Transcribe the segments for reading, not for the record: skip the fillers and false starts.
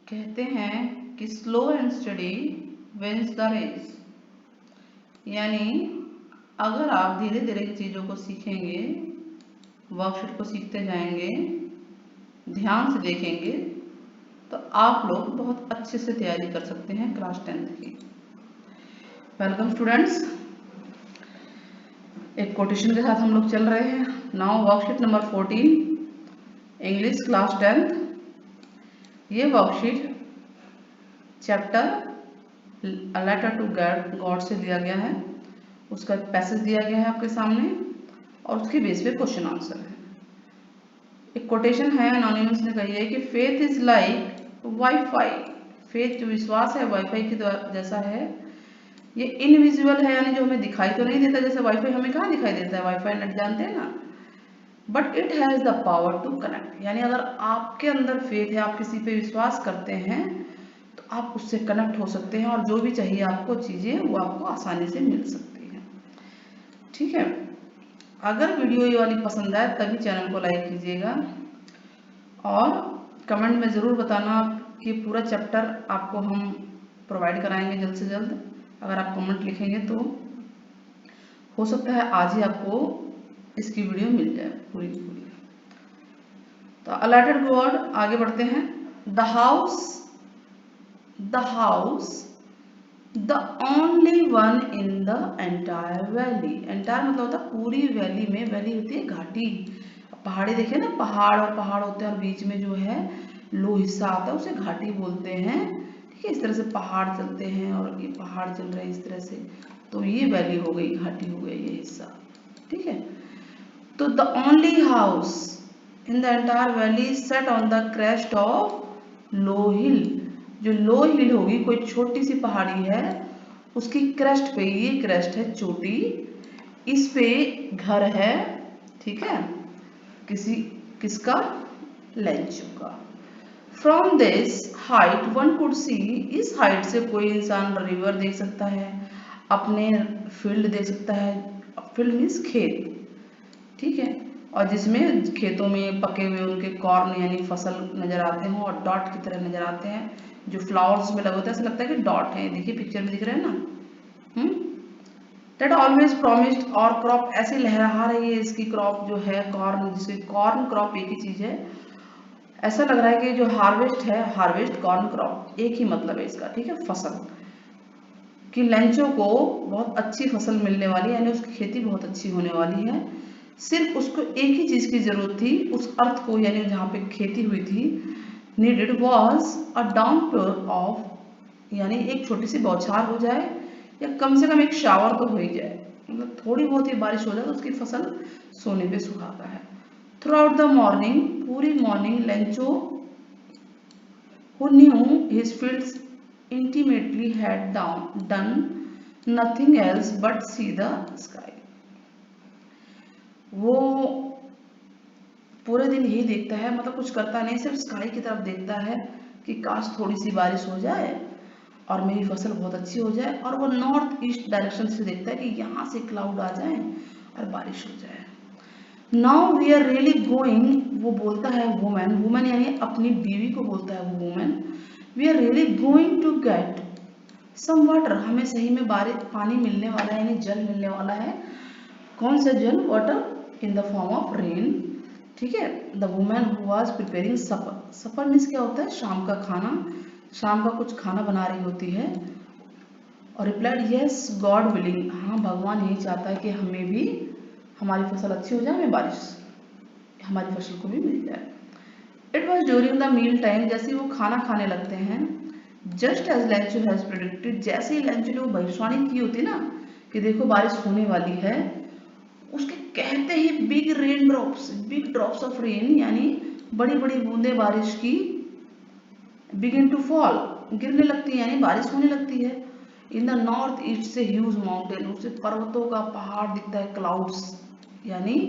कहते हैं कि slow and steady wins the race, यानी अगर आप धीरे धीरे चीज़ों को सीखेंगे, वर्कशीट को सीखते जाएंगे, ध्यान से देखेंगे, तो आप लोग बहुत अच्छे से तैयारी कर सकते हैं क्लास 10th की। वेलकम स्टूडेंट्स, एक कोटेशन के साथ हम लोग चल रहे हैं। Now worksheet number 14 English class 10th। ये worksheet chapter a letter to God से दिया गया है। उसका एक पैसेज दिया गया है आपके सामने और उसके बेस पे क्वेश्चन आंसर है। एक कोटेशन है, एनोनिमस ने कही है कि faith is like wifi. Faith जो विश्वास है वाईफाई की जैसा है। ये इनविजिबल है, यानी जो हमें दिखाई तो नहीं देता, जैसे वाईफाई हमें कहाँ दिखाई देता है, वाईफाई नेट जानते हैं ना। But it has the power to connect, यानी अगर आपके अंदर फेथ है, आप किसी पे विश्वास करते हैं तो आप उससे कनेक्ट हो सकते हैं और जो भी चाहिए आपको चीज़ें वो आपको आसानी से मिल सकती हैं। ठीक है, अगर वीडियो ये वाली पसंद आए तभी चैनल को लाइक कीजिएगा और कमेंट में ज़रूर बताना कि पूरा चैप्टर आपको हम प्रोवाइड कराएंगे जल्द से जल्द। अगर आप कमेंट लिखेंगे तो हो सकता है आज ही आपको इसकी वीडियो मिल जाए पूरी की पूरी। तो अलॉटेड गॉड, आगे बढ़ते हैं। The house the only one in the entire valley. Entire मतलब होता है पूरी वैली में। वैली होती है घाटी, पहाड़ी देखे ना, पहाड़ और पहाड़ होते हैं और बीच में जो है लो हिस्सा आता है, उसे घाटी बोलते हैं। ठीक है, इस तरह से पहाड़ चलते हैं और ये पहाड़ चल रहे हैं इस तरह से, तो ये वैली हो गई, घाटी हो गई ये हिस्सा। ठीक है, तो the only house in the entire valley sat on the crest of low hill. जो लो हिल होगी, कोई छोटी सी पहाड़ी है, उसकी क्रेस्ट पे, ये क्रेस्ट है चोटी, इस पे घर है। ठीक है, किसका, लेंचो का। From this height one could see, इस हाइट से कोई इंसान रिवर देख सकता है, अपने फील्ड देख सकता है। फील्ड मीन्स खेत। ठीक है, और जिसमें खेतों में पके हुए उनके कॉर्न यानी फसल नजर आते हों और डॉट की तरह नजर आते हैं, जो फ्लावर्स में लगे होते हैं, ऐसा लगता है कि डॉट है। देखिए पिक्चर में दिख रहे हैं ना। दैट ऑलवेज प्रॉमिस्ड, और क्रॉप ऐसी लहरा रही है इसकी क्रॉप जो है कॉर्न, जिसकी कॉर्न क्रॉप एक ही चीज है। ऐसा लग रहा है कि जो हार्वेस्ट है, हार्वेस्ट कॉर्न क्रॉप एक ही मतलब है इसका। ठीक है, फसल कि लेंचो को बहुत अच्छी फसल मिलने वाली है, यानी उसकी खेती बहुत अच्छी होने वाली है। सिर्फ उसको एक ही चीज की जरूरत थी, उस अर्थ को, यानी जहाँ पे खेती हुई थी, needed was a downpour of, यानी एक छोटी सी बौछार हो जाए या कम से कम एक शावर तो हो ही जाए, मतलब थोड़ी बहुत ही बारिश हो जाए तो उसकी फसल सोने पे सुहागा है। थ्रू आउट द मॉर्निंग, पूरी morning Lencho who knew his fields intimately had done nothing else but see the sky। वो पूरे दिन यही देखता है, मतलब कुछ करता नहीं, सिर्फ स्काई की तरफ देखता है कि काश थोड़ी सी बारिश हो जाए और मेरी फसल बहुत अच्छी हो जाए। और वो नॉर्थ ईस्ट डायरेक्शन से देखता है कि यहाँ से क्लाउड आ जाए और बारिश हो जाए। Now we are really going, वो बोलता है वुमेन, वुमेन यानी अपनी बीवी को बोलता है वो women, we are really going to get some water, हमें सही में बारिश पानी मिलने वाला है, यानी जल मिलने वाला है। कौन सा जल, water in the form of rain. ठीक है, the women who was preparing supper, supper means क्या होता है, शाम का खाना, शाम का कुछ खाना बना रही होती है। और रिप्लाइड यस गॉड विलिंग, हाँ भगवान यही चाहता है कि हमें भी हमारी फसल अच्छी हो जाए, हमें बारिश हमारी फसल को भी मिल जाए। It was during the meal time, जैसे वो खाना खाने लगते हैं, just as Lencho has predicted, जैसे ही लेंचो ने वो भविष्यवाणी की होती ना कि देखो बारिश होने वाली है, उसके कहते ही big rain drops, big drops of rain, यानी बड़ी बड़ी बूंदे बारिश की, बिगिन टू फॉल, गिरने लगती है, यानी बारिश होने लगती है। इन द नॉर्थ ईस्ट से ह्यूज माउंटेन, उसे पर्वतों का पहाड़ दिखता है, क्लाउड्स यानी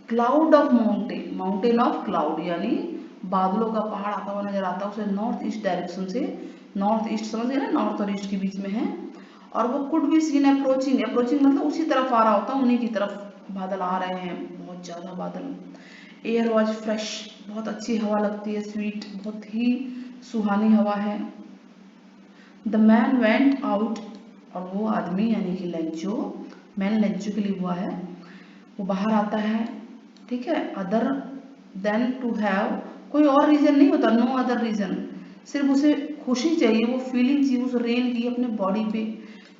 cloud of mountain, mountain of cloud यानी बादलों का पहाड़ आता हुआ नजर आता है उसे नॉर्थ ईस्ट डायरेक्शन से। नॉर्थ ईस्ट समझ गए ना, नॉर्थ और ईस्ट के बीच में है। और वो could be seen approaching, approaching मतलब उसी तरफ आ रहा होता, उन्हीं की तरफ बादल आ रहे हैं, बहुत ज्यादा बादल। एयर वॉज फ्रेश, बहुत अच्छी हवा लगती है, स्वीट, बहुत ही सुहानी हवा है। द मैन वेंट आउट, और वो आदमी यानी कि लेंचो, मैन लेंचो के लिए हुआ है, वो बाहर आता है, ठीक है। अदर देन टू हैव, कोई और रीजन नहीं होता, नो अदर रीजन, सिर्फ उसे खुशी चाहिए, वो फीलिंग चाहिए उस रेन की अपने बॉडी पे,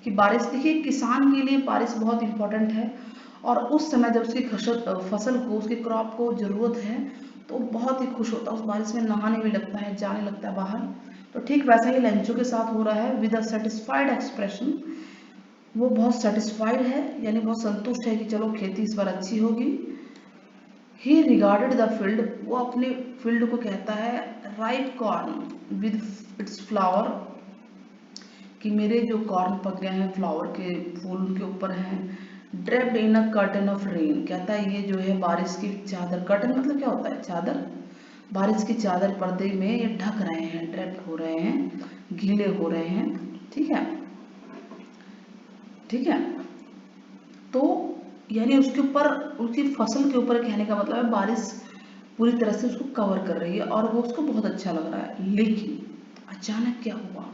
कि बारिश। देखिए किसान के लिए बारिश बहुत इंपॉर्टेंट है, और उस समय जब उसकी फसल को, उसके क्रॉप को ज़रूरत है, तो बहुत ही खुश होता है, उस बारिश में नहाने भी लगता है, जाने लगता है बाहर। तो ठीक वैसा ही लेंचो के साथ हो रहा है, विद अ सेटिस्फाइड एक्सप्रेशन, वो बहुत सेटिस्फाइड है, यानी बहुत संतुष्ट है कि चलो खेती इस बार अच्छी होगी। ही रिगार्डेड द फील्ड, वो अपने फील्ड को कहता है, ripe corn with its flower, कि मेरे जो कॉर्न पक गए हैं, फ्लावर के फूल के ऊपर हैं। Draped in a curtain of rain, कहता है ये जो है बारिश की चादर, कर्टन मतलब क्या होता है, चादर, बारिश की चादर पर्दे में ये ढक रहे हैं, ड्रेप्ड हो रहे हैं, गीले हो रहे हैं, ठीक है, ठीक है। तो यानी उसके ऊपर, उसकी फसल के ऊपर कहने का मतलब है बारिश पूरी तरह से उसको कवर कर रही है और वो उसको बहुत अच्छा लग रहा है। लेकिन अचानक क्या हुआ,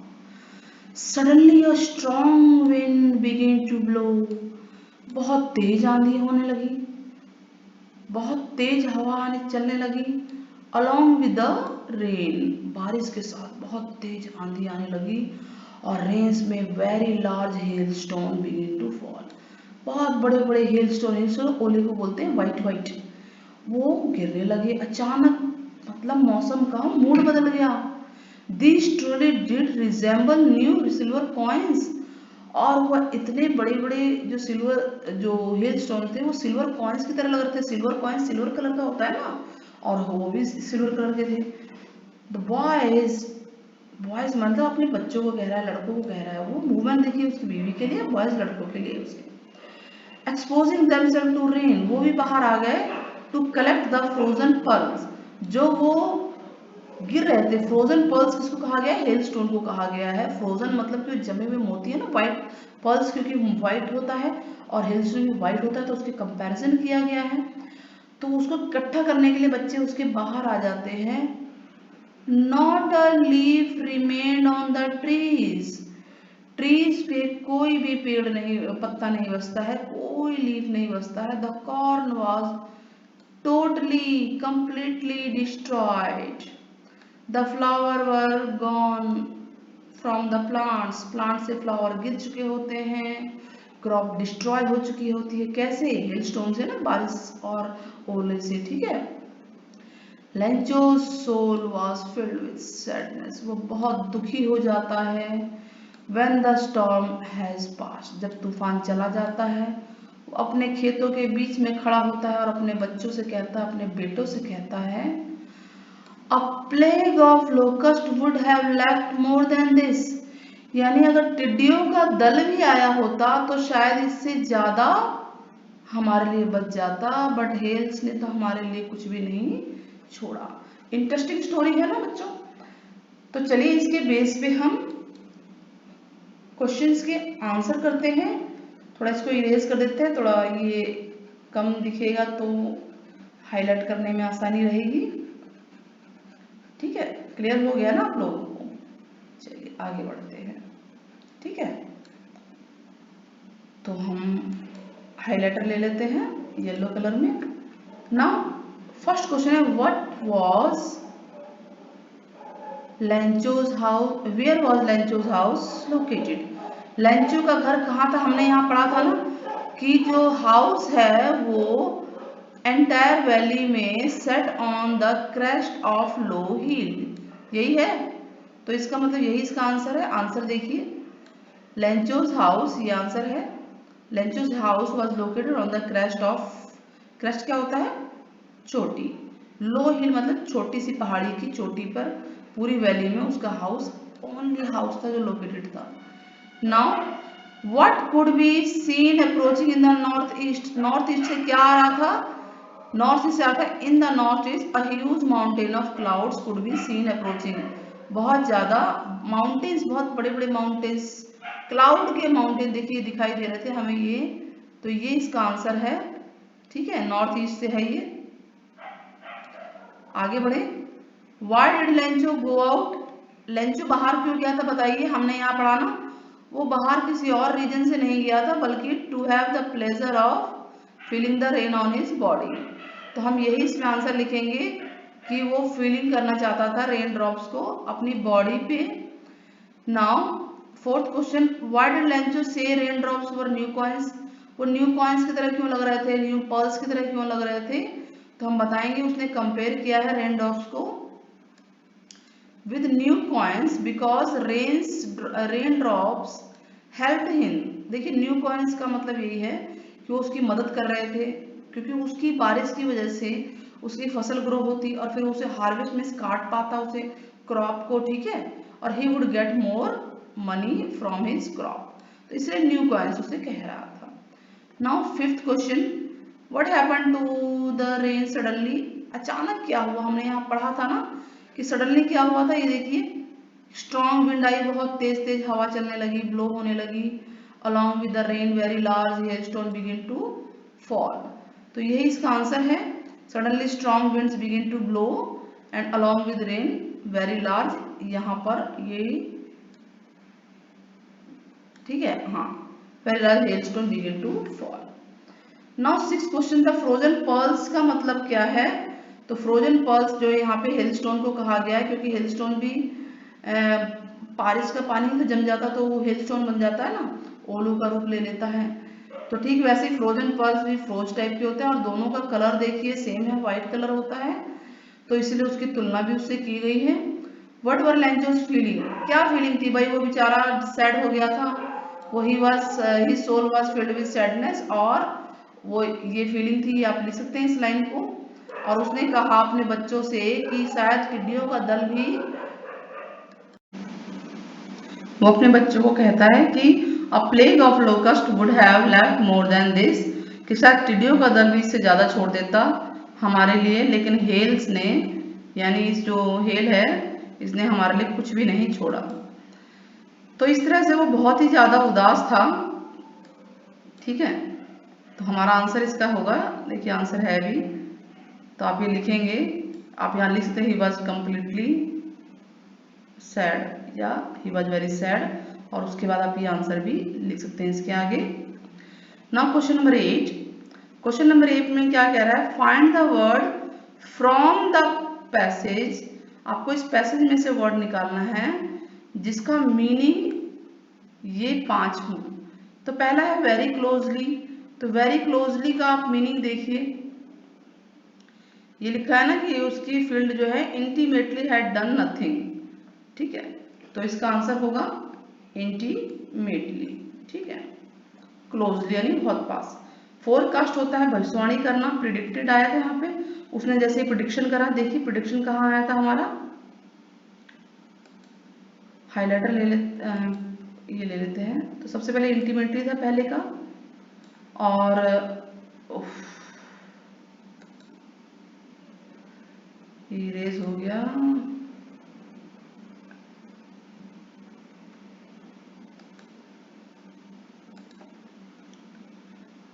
suddenly a strong wind begin to blow, बहुत तेज आंधी होने लगी, बहुत तेज हवा आने चलने लगी, अलॉन्ग विद द रेन, बारिश के साथ बहुत तेज आंधी आने लगी, और रेन्स में very large hail stone begin to fall, बहुत बड़े बड़े हेल स्टोन ओले को बोलते हैं, वाइट वाइट, वो गिरने लगे अचानक, मतलब मौसम का मूड बदल गया। These truly did resemble new silver coins, और वह इतने बड़े बड़े जो सिल्वर, जो हेल स्टोन थे वो सिल्वर कॉइन्स की तरह लग रहे थे। सिल्वर कॉइन सिल्वर कलर का होता है ना, और वो भी सिल्वर कलर के थे। द बॉयज, बॉयज मतलब अपने बच्चों को कह रहा है, लड़कों को कह रहा है, वो मूवमेंट देखिए उसकी बीवी के लिए, बॉयज लड़कों के लिए उसके, एक्सपोजिंग देमसेल्फ टू रेन, वो भी बाहर आ गए, to collect the frozen pearls, जो वो गिर रहे थे। फ्रोजन पर्ल्स किसको कहा गया है, हेल स्टोन को कहा गया है। फ्रोजन मतलब कि जमे हुए मोती है ना, व्हाइट पर्ल्स क्योंकि व्हाइट होता है और हेल स्टोन भी व्हाइट होता है, तो उसके कंपैरिजन किया गया है। तो उसको इकट्ठा करने के लिए बच्चे उसके बाहर आ जाते हैं। Not a leaf remained on the trees, trees पे कोई भी पेड़ नहीं, पत्ता नहीं बचता है, कोई लीफ नहीं बचता है। The corn was totally completely destroyed, the flower were gone from the plants, plant से फ्लावर गिर चुके होते हैं, क्रॉप डिस्ट्रॉय हो चुकी होती है। कैसे, हेल स्टोन से ना, बारिश और ओले से, ठीक है। Lencho's soul was filled with sadness, वो बहुत दुखी हो जाता है। when the storm has passed, जब तूफान चला जाता है, वो अपने खेतों के बीच में खड़ा होता है और अपने बच्चों से कहता है, अपने बेटों से कहता है, A plague of locust would have left more than this, यानी अगर टिड्डियों का दल भी आया होता तो शायद इससे ज्यादा हमारे लिए बच जाता, बट हेल्स ने तो हमारे लिए कुछ भी नहीं छोड़ा। इंटरेस्टिंग स्टोरी है ना बच्चों। तो चलिए इसके बेस पे हम क्वेश्चंस के आंसर करते हैं। थोड़ा इसको इरेज कर देते हैं, थोड़ा ये कम दिखेगा तो हाईलाइट करने में आसानी रहेगी, ठीक है। क्लियर हो गया ना आप लोगों को। चलिए आगे बढ़ते हैं, ठीक है। तो हम हाइलाइटर ले लेते हैं येलो कलर में। नाउ फर्स्ट क्वेश्चन है, what was Lencho's house, where was Lencho's house located, Lencho का घर कहाँ था। हमने यहाँ पढ़ा था ना कि जो हाउस है वो एंटायर वैली में sat on the crest of low hill, यही है। तो इसका मतलब यही इसका आंसर है। आंसर देखिए, लेंचोज हाउस, ये आंसर है। Lencho's house was located on the crest of, crest क्या होता है, चोटी, लो हिल मतलब छोटी सी पहाड़ी की चोटी पर, पूरी वैली में उसका हाउस, ओनली हाउस था जो लोकेटेड था। Now what could be seen approaching in the north east, north east से क्या आ रहा था, नॉर्थ ईस्ट से आ रहा था। In the north east a huge mountain of clouds could be seen approaching, बहुत ज्यादा माउंटेन्स, बहुत बड़े बड़े माउंटेन्स, क्लाउड के माउंटेन देखिए दिखाई दे रहे थे हमें ये। तो ये इसका आंसर है, ठीक है, नॉर्थ ईस्ट से है ये। आगे बढ़े, why did Lencho go out, Lencho बाहर क्यों गया था बताइए, हमने यहाँ पढ़ा ना, वो बाहर किसी और रीजन से नहीं गया था, बल्कि to have the pleasure of feeling the rain on his body. तो हम यही इसमें आंसर लिखेंगे कि वो फीलिंग करना चाहता था रेन ड्रॉप्स को अपनी बॉडी पे। Now fourth question, why did Lencho से रेन ड्रॉप्स वर न्यू कॉइंस? वो न्यू कॉइंस की तरह क्यों लग रहे थे, न्यू पर्ल्स की तरह क्यों लग रहे थे? तो हम बताएंगे उसने कंपेयर किया है रेन ड्रॉप्स को with new coins because raindrops helped him। देखिए न्यू कॉइन्स का मतलब यही है कि वो उसकी मदद कर रहे थे, क्योंकि उसकी बारिश की वजह से उसकी फसल ग्रो होती और फिर उसे हार्वेस्ट में काट पाता उसे क्रॉप को, ठीक है, और he would get more money from his crop. तो इसलिए न्यू कॉइन्स उसे कह रहा था। Now fifth question, what happened to the rain suddenly? अचानक क्या हुआ? हमने यहाँ पढ़ा था ना कि सडनली क्या हुआ था, ये देखिए स्ट्रॉन्ग विंड आई, बहुत तेज तेज हवा चलने लगी, ब्लो होने लगी, along with the rain very large hailstone begin to fall. तो यही इसका आंसर है, suddenly strong winds begin to blow and along with rain very large, यहाँ पर ये ठीक है, हाँ, very large hailstone begin to fall. Now six question, the frozen pearls का मतलब क्या है? तो फ्रोजन पर्ल्स जो यहाँ पे हेलस्टोन को कहा गया है, क्योंकि हेलस्टोन भी बारिश का पानी में जम जाता तो वो हेलस्टोन बन जाता है ना, ओलू का रूप ले लेता है। तो ठीक वैसे फ्रोजन पर्ल्स भी फ्रोज टाइप के होते हैं और दोनों का कलर देखिए सेम है, व्हाइट कलर होता है, तो इसलिए उसकी तुलना भी उससे की गई है। What were Lencho's feeling? क्या फीलिंग थी भाई? वो बेचारा सैड हो गया था, वो ही was his soul was filled with sadness, और वो ये फीलिंग थी, आप लिख सकते हैं इस लाइन को। और उसने कहा अपने बच्चों से कि शायद टिड्डियों का दल भी, वो अपने बच्चों को कहता है कि अ plague of locust would have left more than this, कि शायद टिड्डियों का दल भी इससे ज़्यादा छोड़ देता हमारे लिए, लेकिन हेल्स ने, यानी इस जो हेल है इसने हमारे लिए कुछ भी नहीं छोड़ा। तो इस तरह से वो बहुत ही ज़्यादा उदास था, ठीक है। तो हमारा आंसर इसका होगा, देखिए आंसर है भी, तो आप ये लिखेंगे, आप यहाँ लिख सकते हैं ही वॉज कम्प्लीटली सैड या ही वॉज वेरी सैड, और उसके बाद आप ये आंसर भी लिख सकते हैं इसके आगे। Now question number 8, question number 8 में क्या कह रहा है, find the word from the passage. आपको इस पैसेज में से वर्ड निकालना है जिसका मीनिंग ये 5 हो। तो पहला है वेरी क्लोजली, तो वेरी क्लोजली का आप मीनिंग देखिए, ये लिखा है ना कि उसकी फील्ड जो है इंटीमेटली हैड डन नथिंग, ठीक है, तो इसका आंसर होगा इंटीमेटली, ठीक है, क्लोजली यानी बहुत पास। फोरकास्ट होता है भविष्यवाणी करना, प्रिडिक्टेड आया था यहाँ पे, उसने जैसे प्रिडिक्शन करा, देखिए प्रिडिक्शन कहाँ आया था हमारा, हाईलाइटर ले लेते, ये ले लेते हैं, तो सबसे पहले इंटीमेटली था पहले का, और इरेज हो गया,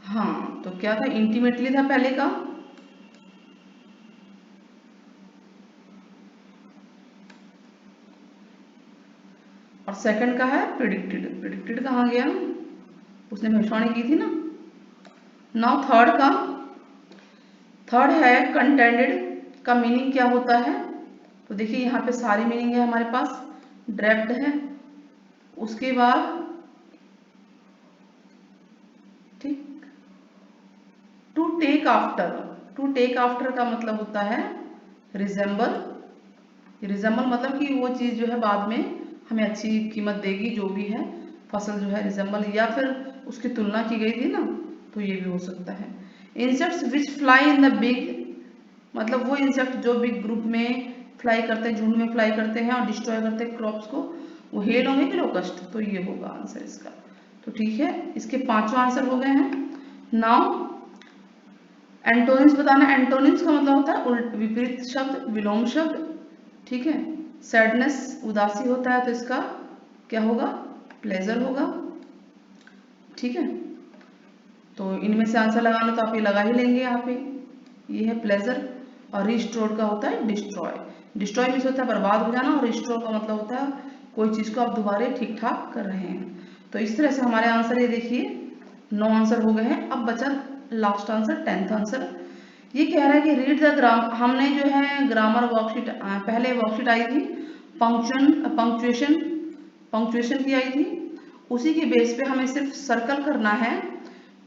हाँ, तो क्या था, इंटीमेटली था पहले का, और सेकंड का है प्रिडिक्टेड, प्रिडिक्टेड कहाँ गया, उसने भविष्यवाणी की थी ना। नाउ थर्ड का, थर्ड है कंटेंडेड, का मीनिंग क्या होता है, तो देखिए यहाँ पे सारी मीनिंग है हमारे पास, ड्रेप्ड है, उसके बाद ठीक, to take after, to take after का मतलब होता है रिजेंबल, रिजेंबल मतलब कि वो चीज़ जो है बाद में हमें अच्छी कीमत देगी, जो भी है फसल जो है, रिजेंबल, या फिर उसकी तुलना की गई थी ना, तो ये भी हो सकता है। Insects which fly in the big, मतलब वो इंसेक्ट जो बिग ग्रुप में फ्लाई करते हैं, झुंड में फ्लाई करते हैं और डिस्ट्रॉय करते हैं क्रॉप्स को, वो हेल होंगे कि लोकस्ट, तो ये होगा आंसर इसका। तो ठीक है, इसके 5 आंसर हो गए हैं। नाउ एंटोनिम्स बताना, एंटोनिम्स का मतलब होता है उल्ट, विपरीत शब्द, विलोम शब्द, ठीक है। सैडनेस उदासी होता है, तो इसका क्या होगा, प्लेजर होगा, ठीक है। तो इनमें से आंसर लगाना तो आप ये लगा ही लेंगे यहाँ पे, ये है प्लेजर, और रिस्टोर का होता है डिस्ट्रॉय। डिस्ट्रॉय मीन्स होता है बर्बाद हो जाना, और रिस्टोर का मतलब होता है कोई चीज़ को आप दोबारा ठीक ठाक कर रहे हैं। तो इस तरह से हमारे आंसर ये देखिए 9 आंसर हो गए हैं। अब बचा लास्ट आंसर 10th आंसर। ये कह रहा है कि रीड द ग्राम, हमने जो है ग्रामर वर्कशीट पहले वर्कशीट आई थी पंक्चुएशन की आई थी, उसी के बेस पे हमें सिर्फ सर्कल करना है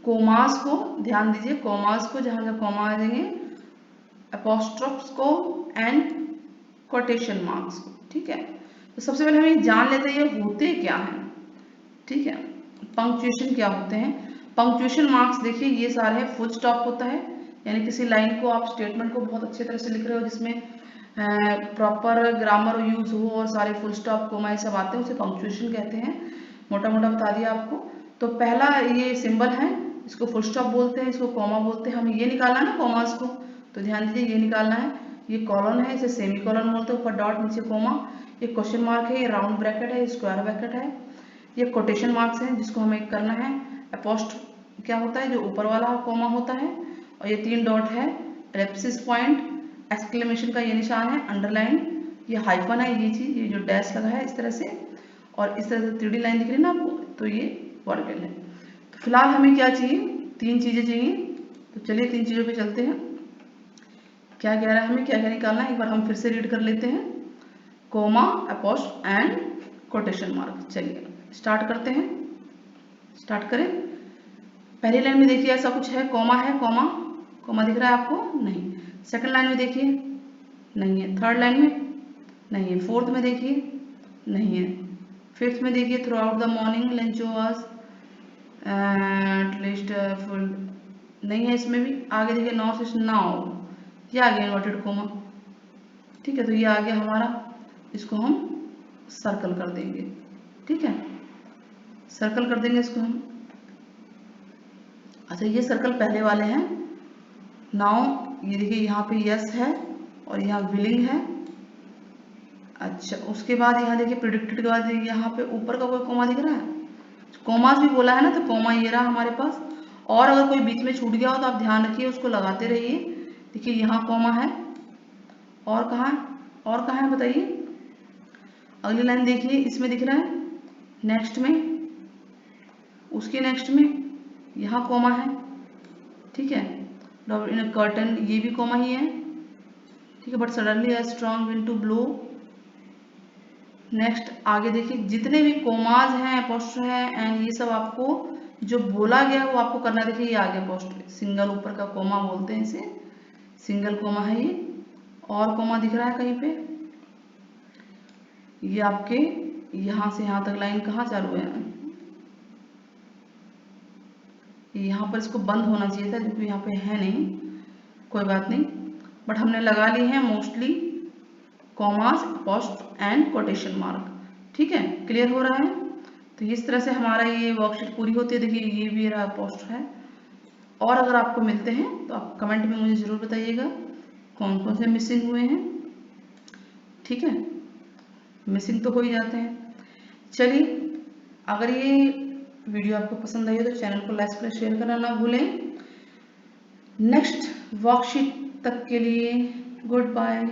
कोमास को। ध्यान दीजिए कोमास को, जहां जहां कोमा आ जाएंगे, अपोस्ट्रोफ्स को एंड कोटेशन मार्क्स को। ठीक है, तो सबसे पहले हमें जान लेते हैं ये होते क्या हैं। ठीक है, पंक्चुएशन क्या होते हैं। पंक्चुएशन मार्क्स देखिए ये सारे हैं, फुल स्टॉप होता है, यानी किसी लाइन को आप स्टेटमेंट को बहुत अच्छे तरह से लिख रहे हो जिसमें प्रॉपर ग्रामर यूज हो और सारे फुल स्टॉप कोमा ये सब आते हैं, उसे पंक्चुएशन कहते हैं। मोटा मोटा बता दिया आपको। तो पहला ये सिंबल है, इसको फुल स्टॉप बोलते हैं, इसको कॉमा बोलते हैं। हमें ये निकालना है ना कॉमास को, तो ध्यान दीजिए ये निकालना है। ये कॉलन है, इसे सेमी कॉलन बोलते हैं, ऊपर डॉट नीचे कोमा। ये क्वेश्चन मार्क है, ये राउंड ब्रैकेट है, स्क्वायर ब्रैकेट है। ये कोटेशन मार्क्स हैं जिसको हमें करना है। अपोस्ट क्या होता है, जो ऊपर वाला कोमा होता है। और ये 3 डॉट है, एलिप्सिस पॉइंट, एक्सक्लेमेशन का ये निशान है, अंडरलाइन, ये हाइफन है, ये चीज, ये जो डैश लगा है इस तरह से, और इस तरह से 3D लाइन दिख रही है ना आपको, तो ये वर्गल है। तो फिलहाल हमें क्या चाहिए, 3 चीजें चाहिए। तो चलिए 3 चीजों पे चलते हैं। क्या कह रहा है हमें, क्या क्या निकालना है, एक बार हम फिर से रीड कर लेते हैं। Comma, apostrophe and quotation mark. चलिए स्टार्ट करते हैं, स्टार्ट करें। पहली लाइन में देखिए ऐसा कुछ है, कोमा है, कोमा कोमा दिख रहा है आपको, नहीं। सेकंड लाइन में देखिए नहीं है, थर्ड लाइन में नहीं है, फोर्थ में देखिए नहीं है, फिफ्थ में देखिए through out the morning lunch was at least full, नहीं है इसमें भी। आगे देखिए नॉर्थ ईस्ट नाउ, ये आ गया इन्वर्टेड कोमा। ठीक है, तो ये आ गया हमारा, इसको हम सर्कल कर देंगे। ठीक है, सर्कल कर देंगे इसको हम। अच्छा ये सर्कल पहले वाले हैं। नाउ ये देखिए यहाँ पे यस है और यहाँ विलिंग है। अच्छा उसके बाद यहाँ देखिए प्रिडिक्टेड के बाद यहाँ पे ऊपर का कोई कोमा दिख रहा है, कोमास भी बोला है ना, तो कोमा ये रहा हमारे पास। और अगर कोई बीच में छूट गया हो तो आप ध्यान रखिए, उसको लगाते रहिए। देखिए यहाँ कोमा है, और कहाँ है, और कहाँ है बताइए। अगली लाइन देखिए, इसमें दिख रहा है, नेक्स्ट में, उसके नेक्स्ट में यहाँ कोमा है। ठीक है, इन अ कर्टन, ये भी कोमा ही है। ठीक है, but suddenly a strong wind to blow. Next आगे देखिए, जितने भी कोमाज हैं, अपोस्ट्रोफ है एंड ये सब आपको जो बोला गया वो आपको करना। देखिए ये आगे अपोस्ट्रोफ, सिंगल ऊपर का कोमा बोलते हैं इसे, सिंगल कोमा है ये। और कोमा दिख रहा है कहीं पे, ये आपके यहाँ से यहाँ तक लाइन कहाँ चालू है, यहाँ पर इसको बंद होना चाहिए था, क्योंकि यहाँ पे है नहीं, कोई बात नहीं, बट हमने लगा लिए हैं mostly commas, apostrophe and quotation mark. ठीक है, क्लियर हो रहा है। तो इस तरह से हमारा ये वर्कशीट पूरी होती है। देखिए ये भी रहा अपोस्ट्रोफ है। और अगर आपको मिलते हैं तो आप कमेंट में मुझे ज़रूर बताइएगा कौन कौन से मिसिंग हुए हैं। ठीक है, मिसिंग तो हो ही जाते हैं। चलिए, अगर ये वीडियो आपको पसंद आई हो तो चैनल को लाइक करें, शेयर करना ना भूलें। नेक्स्ट वर्कशीट तक के लिए गुड बाय।